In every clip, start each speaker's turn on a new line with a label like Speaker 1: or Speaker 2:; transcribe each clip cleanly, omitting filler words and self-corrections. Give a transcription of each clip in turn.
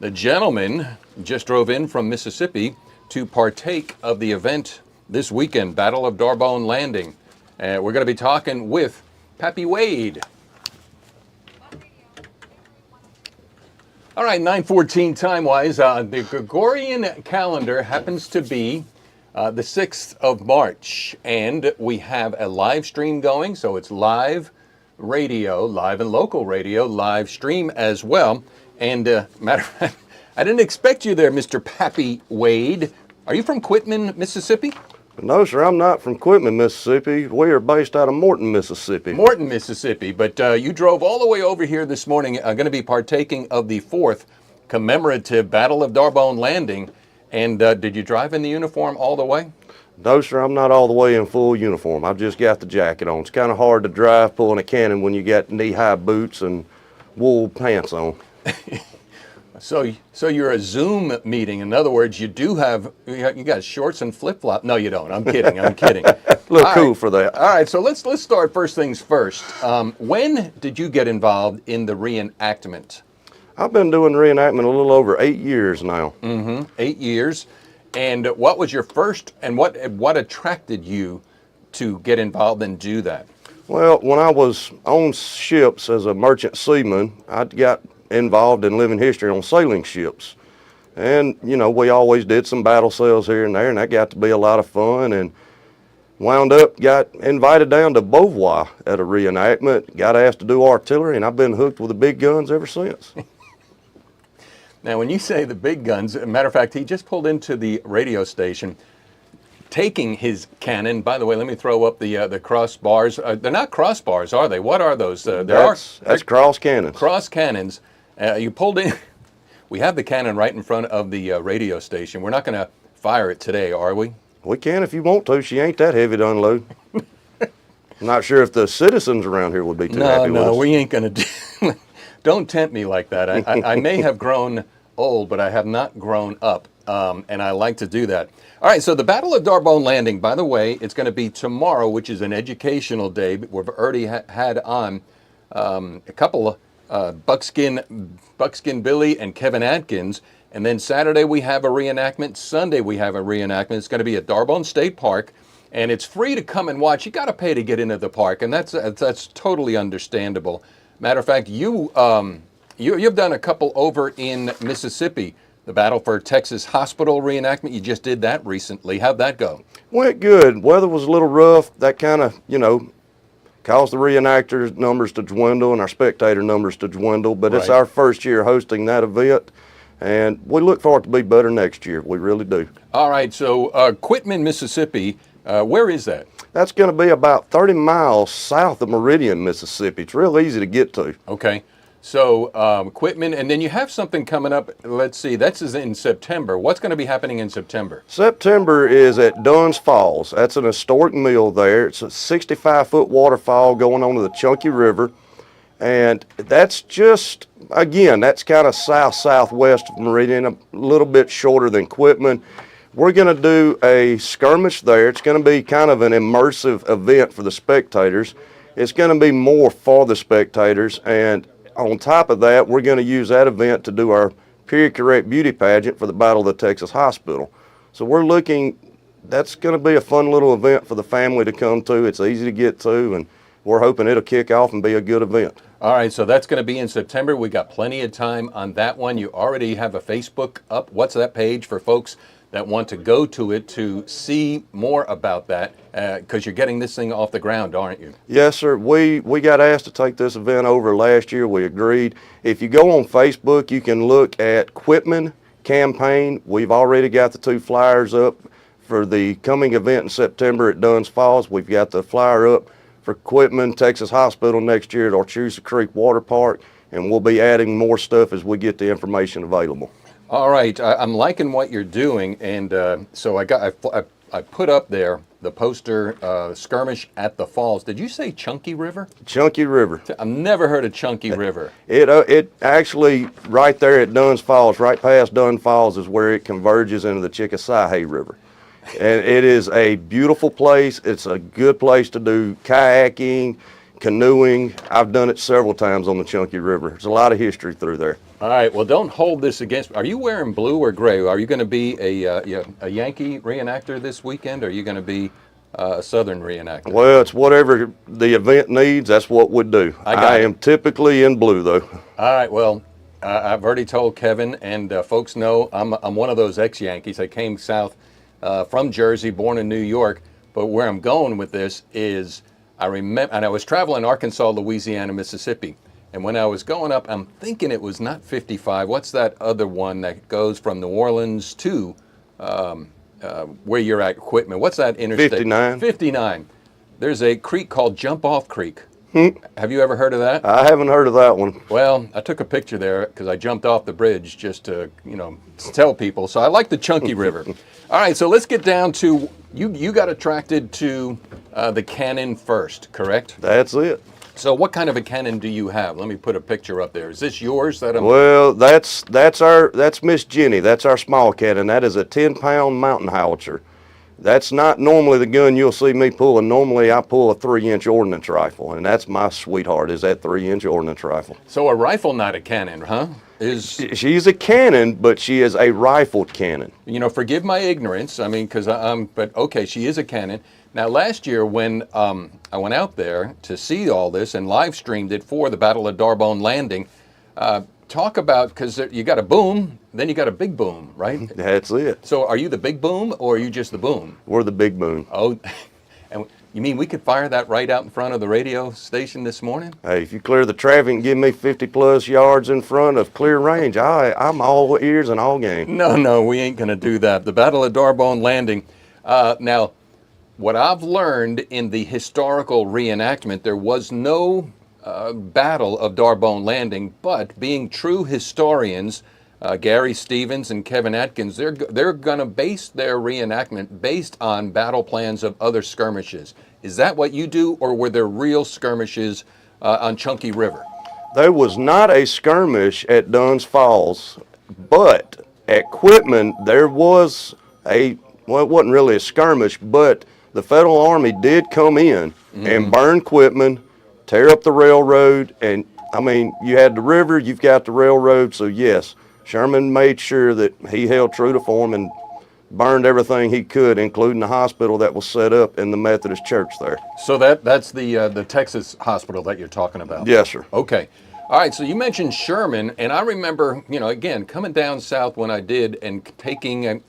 Speaker 1: The gentleman just drove in from Mississippi to partake of the event this weekend, Battle of D'Arbonne Landing. We're going to be talking with Pappy Wade. All right, 9:14 time-wise. The Gregorian calendar happens to be the 6th of March, and we have a live stream going, so it's live radio, live and local radio, live stream as well. And matter of fact, I didn't expect you there, Mr. Pappy Wade. Are you from Quitman, Mississippi?
Speaker 2: No, sir, I'm not from Quitman, Mississippi. We are based out of Morton, Mississippi.
Speaker 1: Morton, Mississippi. But you drove all the way over here this morning, going to be partaking of the 4th commemorative Battle of D'Arbonne Landing. And did you drive in the uniform all the way?
Speaker 2: No, sir, I'm not all the way in full uniform. I've just got the jacket on. It's kind of hard to drive pulling a cannon when you got knee-high boots and wool pants on.
Speaker 1: So you're a Zoom meeting. In other words, you got shorts and flip-flop. No, you don't. I'm kidding. I'm kidding.
Speaker 2: Look cool for that.
Speaker 1: All right, so let's start first things first. When did you get involved in the reenactment?
Speaker 2: I've been doing reenactment a little over 8 years now.
Speaker 1: 8 years. And what was your first, and what attracted you to get involved and do that?
Speaker 2: Well, when I was on ships as a merchant seaman, I got involved in living history on sailing ships. And, you know, we always did some battle sails here and there, and that got to be a lot of fun. And wound up, got invited down to Beauvoir at a reenactment, got asked to do artillery, and I've been hooked with the big guns ever since.
Speaker 1: Now, when you say the big guns, as a matter of fact, he just pulled into the radio station, taking his cannon. By the way, let me throw up the crossbars. They're not crossbars, are they? What are those?
Speaker 2: That's cross cannons.
Speaker 1: Cross cannons. You pulled in. We have the cannon right in front of the radio station. We're not going to fire it today, are we?
Speaker 2: We can if you want to. She ain't that heavy to unload. I'm not sure if the citizens around here would be too happy with us.
Speaker 1: No, we ain't going to do. Don't tempt me like that. I may have grown old, but I have not grown up, and I like to do that. All right, so the Battle of D'Arbonne Landing, by the way, it's going to be tomorrow, which is an educational day. We've already had on a couple of Buckskin Billy and Kevin Atkins, and then Saturday we have a reenactment. Sunday we have a reenactment. It's going to be at D'Arbonne State Park, and it's free to come and watch. You got to pay to get into the park, and that's totally understandable. Matter of fact, you've done a couple over in Mississippi. The Battle for Texas Hospital reenactment, you just did that recently. How'd that go?
Speaker 2: Went good. Weather was a little rough. That kind of, caused the reenactors numbers to dwindle and our spectator numbers to dwindle. But It's our first year hosting that event, and we look forward to be better next year. We really do.
Speaker 1: All right, so Quitman, Mississippi, where is that?
Speaker 2: That's going to be about 30 miles south of Meridian, Mississippi. It's real easy to get to.
Speaker 1: Okay. So Quitman, and then you have something coming up. Let's see, that's in September. What's going to be happening in September?
Speaker 2: September is at Dunn's Falls. That's an historic mill there. It's a 65-foot waterfall going onto the Chunky River. And that's just, again, that's kind of southwest of Meridian, a little bit shorter than Quitman. We're going to do a skirmish there. It's going to be kind of an immersive event for the spectators. It's going to be more for the spectators, and on top of that, we're going to use that event to do our period correct beauty pageant for the Battle of the Texas Hospital. So we're looking, that's going to be a fun little event for the family to come to. It's easy to get to, and we're hoping it'll kick off and be a good event.
Speaker 1: All right, so that's going to be in September. We got plenty of time on that one. You already have a Facebook up. What's that page for folks that want to go to it to see more about that, because you're getting this thing off the ground, aren't you?
Speaker 2: Yes, sir. We got asked to take this event over last year. We agreed. If you go on Facebook, you can look at Quitman campaign. We've already got the 2 flyers up for the coming event in September at Dunn's Falls. We've got the flyer up for Quitman Texas Hospital next year at Archusa Creek Water Park, and we'll be adding more stuff as we get the information available.
Speaker 1: All right, I'm liking what you're doing, and so I put up there the poster, skirmish at the falls. Did you say Chunky River?
Speaker 2: Chunky River.
Speaker 1: I've never heard of Chunky River.
Speaker 2: It actually, right there at Dunn's Falls, right past Dunn Falls, is where it converges into the Chickasawhay River. And it is a beautiful place. It's a good place to do kayaking, canoeing. I've done it several times on the Chunky River. There's a lot of history through there.
Speaker 1: All right. Well, don't hold this against. Are you wearing blue or gray? Are you going to be a Yankee reenactor this weekend? Or are you going to be a Southern reenactor?
Speaker 2: Well, it's whatever the event needs. That's what we do.
Speaker 1: I got it.
Speaker 2: am typically in blue, though.
Speaker 1: All right. Well, I've already told Kevin, and folks know I'm one of those ex-Yankees. I came south from Jersey, born in New York. But where I'm going with this is, I remember, and I was traveling Arkansas, Louisiana, Mississippi. And when I was going up, I'm thinking it was not 55. What's that other one that goes from New Orleans to where you're at, Quitman? What's that interstate?
Speaker 2: 59.
Speaker 1: 59. There's a creek called Jump Off Creek. Have you ever heard of that?
Speaker 2: I haven't heard of that one.
Speaker 1: Well, I took a picture there because I jumped off the bridge just to, tell people. So I like the Chunky River. All right, so let's get down to, you got attracted to the cannon first, correct?
Speaker 2: That's it.
Speaker 1: So what kind of a cannon do you have? Let me put a picture up there. Is this yours that I'm...
Speaker 2: Well, that's Miss Jenny. That's our small cannon. That is a 10-pound mountain howitzer. That's not normally the gun you'll see me pulling. Normally I pull a 3-inch ordnance rifle, and that's my sweetheart, is that 3-inch ordnance rifle.
Speaker 1: So a rifle, not a cannon, huh?
Speaker 2: She's a cannon, but she is a rifled cannon.
Speaker 1: Forgive my ignorance. I mean, but okay, she is a cannon. Now, last year when I went out there to see all this and live streamed it for the Battle of Darbone Landing, talk about, because you got a boom, then you got a big boom, right?
Speaker 2: That's it.
Speaker 1: So are you the big boom or are you just the boom?
Speaker 2: We're the big boom.
Speaker 1: Oh, and you mean we could fire that right out in front of the radio station this morning?
Speaker 2: Hey, if you clear the traffic and give me 50-plus yards in front of clear range, I'm all ears and all game.
Speaker 1: No, we ain't going to do that. The Battle of Darbone Landing. Now, what I've learned in the historical reenactment, there was no Battle of Darbone Landing, but being true historians, Gary Stevens and Kevin Atkins, they're going to base their reenactment based on battle plans of other skirmishes. Is that what you do, or were there real skirmishes on Chunky River?
Speaker 2: There was not a skirmish at Dunn's Falls, but at Quitman there was it wasn't really a skirmish, but the Federal Army did come in and burn Quitman, tear up the railroad, and I mean, you had the river, you've got the railroad, so yes, Sherman made sure that he held true to form and burned everything he could, including the hospital that was set up in the Methodist church there.
Speaker 1: So that's the Texas hospital that you're talking about?
Speaker 2: Yes, sir.
Speaker 1: Okay. All right, so you mentioned Sherman, and I remember, again, coming down south when I did and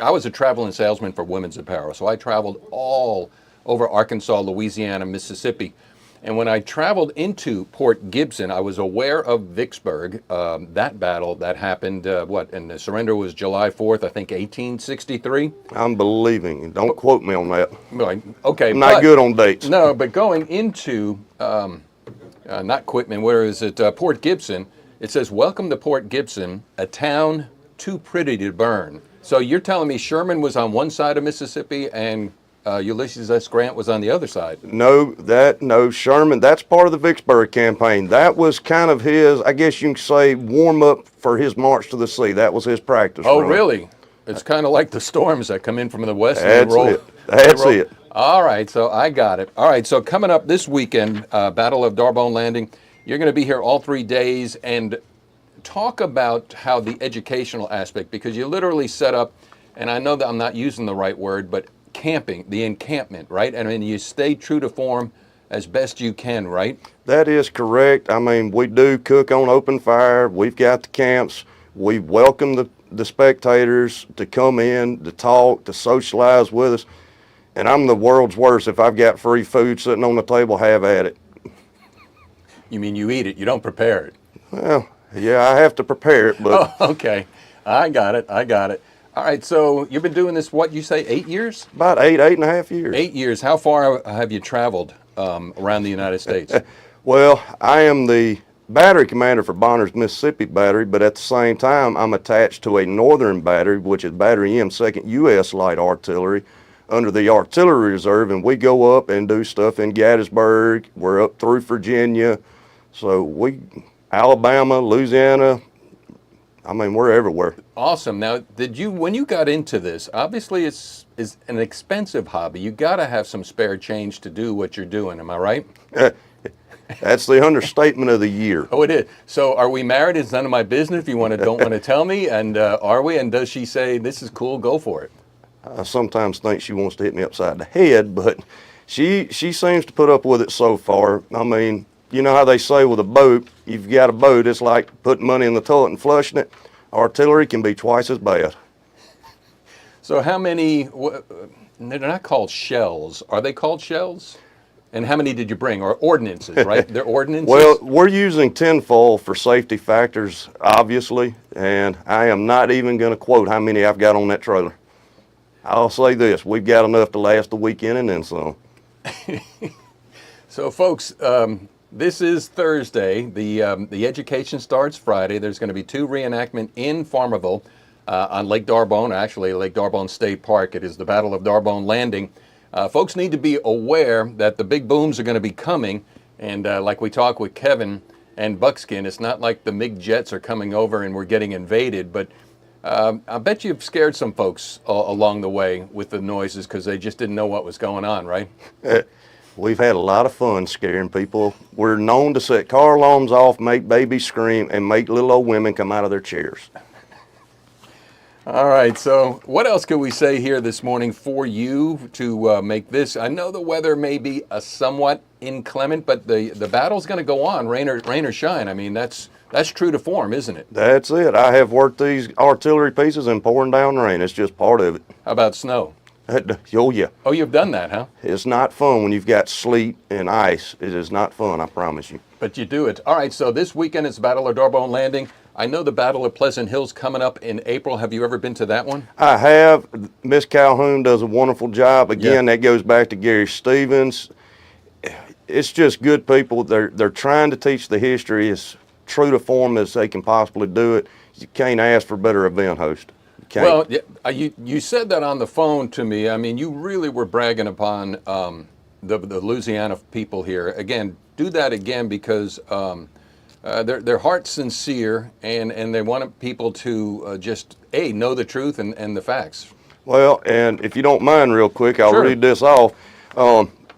Speaker 1: I was a traveling salesman for women's apparel, so I traveled all over Arkansas, Louisiana, Mississippi. And when I traveled into Port Gibson, I was aware of Vicksburg, that battle that happened, and the surrender was July 4th, I think, 1863?
Speaker 2: I'm believing. Don't quote me on that.
Speaker 1: Okay.
Speaker 2: I'm not good on dates.
Speaker 1: No, but going into, not Quitman, where is it, Port Gibson, it says, "Welcome to Port Gibson, a town too pretty to burn." So you're telling me Sherman was on one side of Mississippi and Ulysses S. Grant was on the other side?
Speaker 2: No, Sherman, that's part of the Vicksburg campaign. That was kind of his, I guess you can say, warm up for his march to the sea. That was his practice run.
Speaker 1: Really? It's kind of like the storms that come in from the west.
Speaker 2: That's it. That's it.
Speaker 1: All right, so I got it. All right, so coming up this weekend, Battle of Darbone Landing, you're going to be here all 3 days, and talk about how the educational aspect, because you literally set up, and I know that I'm not using the right word, but camping, the encampment, right? I mean, you stay true to form as best you can, right?
Speaker 2: That is correct. I mean, we do cook on open fire. We've got the camps. We welcome the spectators to come in, to talk, to socialize with us. And I'm the world's worst. If I've got free food sitting on the table, have at it.
Speaker 1: You mean you eat it, you don't prepare it?
Speaker 2: Well, yeah, I have to prepare it, but...
Speaker 1: Oh, okay. I got it. All right, so you've been doing this, what you say, 8 years?
Speaker 2: About eight and a half years.
Speaker 1: 8 years. How far have you traveled around the United States?
Speaker 2: Well, I am the battery commander for Bonner's Mississippi Battery, but at the same time, I'm attached to a northern battery, which is Battery M, 2nd U.S. Light Artillery, under the Artillery Reserve, and we go up and do stuff in Gettysburg. We're up through Virginia, so Alabama, Louisiana, I mean, we're everywhere.
Speaker 1: Awesome. Now, when you got into this, obviously it's an expensive hobby. You got to have some spare change to do what you're doing. Am I right?
Speaker 2: That's the understatement of the year.
Speaker 1: Oh, it is. So are we married? It's none of my business if you don't want to tell me. And are we? And does she say, this is cool, go for it?
Speaker 2: I sometimes think she wants to hit me upside the head, but she seems to put up with it so far. I mean, you know how they say with a boat, if you got a boat, it's like putting money in the toilet and flushing it. Artillery can be twice as bad.
Speaker 1: So how many, they're not called shells. Are they called shells? And how many did you bring? Or ordinances, right? They're ordinances?
Speaker 2: Well, we're using tinfoil for safety factors, obviously, and I am not even going to quote how many I've got on that trailer. I'll say this, we've got enough to last the weekend and then some.
Speaker 1: So folks, this is Thursday. The education starts Friday. There's going to be 2 reenactment in Farmerville on Lake D'Arbonne, actually Lake D'Arbonne State Park. It is the Battle of D'Arbonne Landing. Folks need to be aware that the big booms are going to be coming, and like we talked with Kevin and Buckskin, it's not like the MiG jets are coming over and we're getting invaded, but I bet you've scared some folks along the way with the noises because they just didn't know what was going on, right?
Speaker 2: We've had a lot of fun scaring people. We're known to set car alarms off, make babies scream, and make little old women come out of their chairs.
Speaker 1: All right, so what else could we say here this morning for you to make this? I know the weather may be somewhat inclement, but the battle's going to go on, rain or shine. I mean, that's true to form, isn't it?
Speaker 2: That's it. I have worked these artillery pieces in pouring down rain. It's just part of it.
Speaker 1: How about snow?
Speaker 2: Oh, yeah.
Speaker 1: Oh, you've done that, huh?
Speaker 2: It's not fun when you've got sleet and ice. It is not fun, I promise you.
Speaker 1: But you do it. All right, so this weekend it's Battle of D'Arbonne Landing. I know the Battle of Pleasant Hill's coming up in April. Have you ever been to that one?
Speaker 2: I have. Miss Calhoun does a wonderful job. Again, That goes back to Gary Stevens. It's just good people. They're trying to teach the history as true to form as they can possibly do it. You can't ask for a better event host.
Speaker 1: Well, you said that on the phone to me. I mean, you really were bragging upon the Louisiana people here. Again, do that again because their heart's sincere and they want people to just, know the truth and the facts.
Speaker 2: Well, and if you don't mind real quick, I'll
Speaker 1: Sure.
Speaker 2: read this off.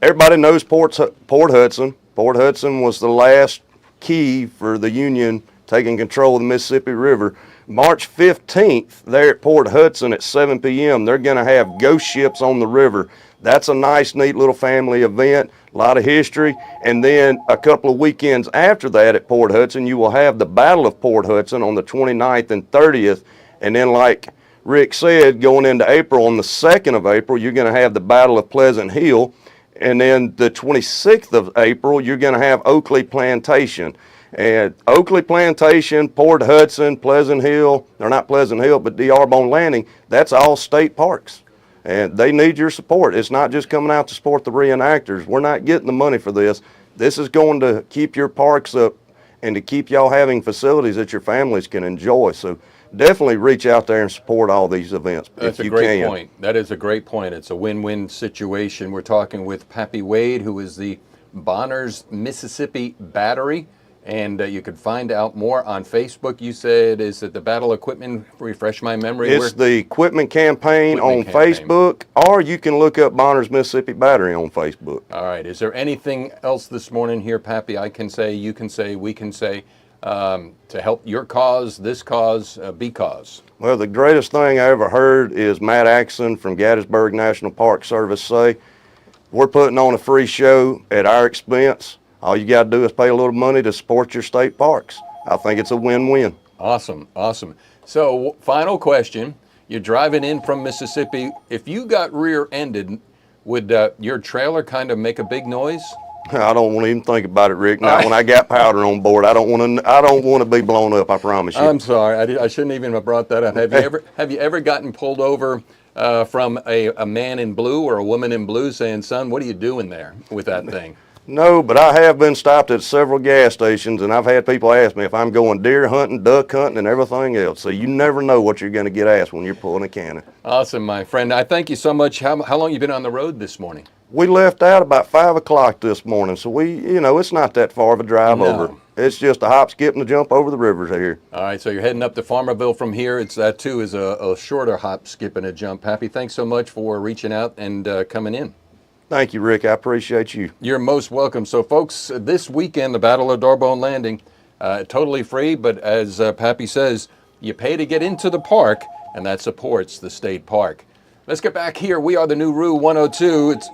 Speaker 2: Everybody knows Port Hudson. Port Hudson was the last key for the Union taking control of the Mississippi River. March 15th, there at Port Hudson at 7 p.m., they're going to have ghost ships on the river. That's a nice, neat little family event, a lot of history. And then a couple of weekends after that at Port Hudson, you will have the Battle of Port Hudson on the 29th and 30th. And then like Rick said, going into April, on the 2nd of April, you're going to have the Battle of Pleasant Hill. And then the 26th of April, you're going to have Oakley Plantation. And Oakley Plantation, Port Hudson, Pleasant Hill, or not Pleasant Hill, but D'Arbonne Landing, that's all state parks. And they need your support. It's not just coming out to support the reenactors. We're not getting the money for this. This is going to keep your parks up and to keep y'all having facilities that your families can enjoy. So definitely reach out there and support all these events
Speaker 1: That's
Speaker 2: if you
Speaker 1: a great
Speaker 2: can.
Speaker 1: point. That is a great point. It's a win-win situation. We're talking with Pappy Wade, who is the Bonners Mississippi Battery. And you could find out more on Facebook. You said, is it the Battle Equipment? Refresh my memory.
Speaker 2: It's the Equipment Campaign on Facebook, or you can look up Bonners Mississippi Battery on Facebook.
Speaker 1: All right. Is there anything else this morning here, Pappy, I can say, you can say, we can say, to help your cause, this cause, because?
Speaker 2: Well, the greatest thing I ever heard is Matt Axon from Gettysburg National Park Service say, we're putting on a free show at our expense. All you got to do is pay a little money to support your state parks. I think it's a win-win.
Speaker 1: Awesome, awesome. So, final question. You're driving in from Mississippi. If you got rear-ended, would your trailer kind of make a big noise?
Speaker 2: I don't want to even think about it, Rick. Not when I got powder on board. I don't want to be blown up, I promise you.
Speaker 1: I'm sorry. I shouldn't even have brought that up. Have you ever gotten pulled over from a man in blue or a woman in blue saying, son, what are you doing there with that thing?
Speaker 2: No, but I have been stopped at several gas stations, and I've had people ask me if I'm going deer hunting, duck hunting, and everything else. So you never know what you're going to get asked when you're pulling a cannon.
Speaker 1: Awesome, my friend. I thank you so much. How long you been on the road this morning?
Speaker 2: We left out about 5 o'clock this morning, so it's not that far of a drive over. It's just a hop, skip, and a jump over the rivers here.
Speaker 1: All right, so you're heading up to Farmerville from here. That, too, is a shorter hop, skip, and a jump. Pappy, thanks so much for reaching out and coming in.
Speaker 2: Thank you, Rick. I appreciate you.
Speaker 1: You're most welcome. So, folks, this weekend, the Battle of Darbone Landing, totally free, but as Pappy says, you pay to get into the park, and that supports the state park. Let's get back here. We are the new Rue 102. It's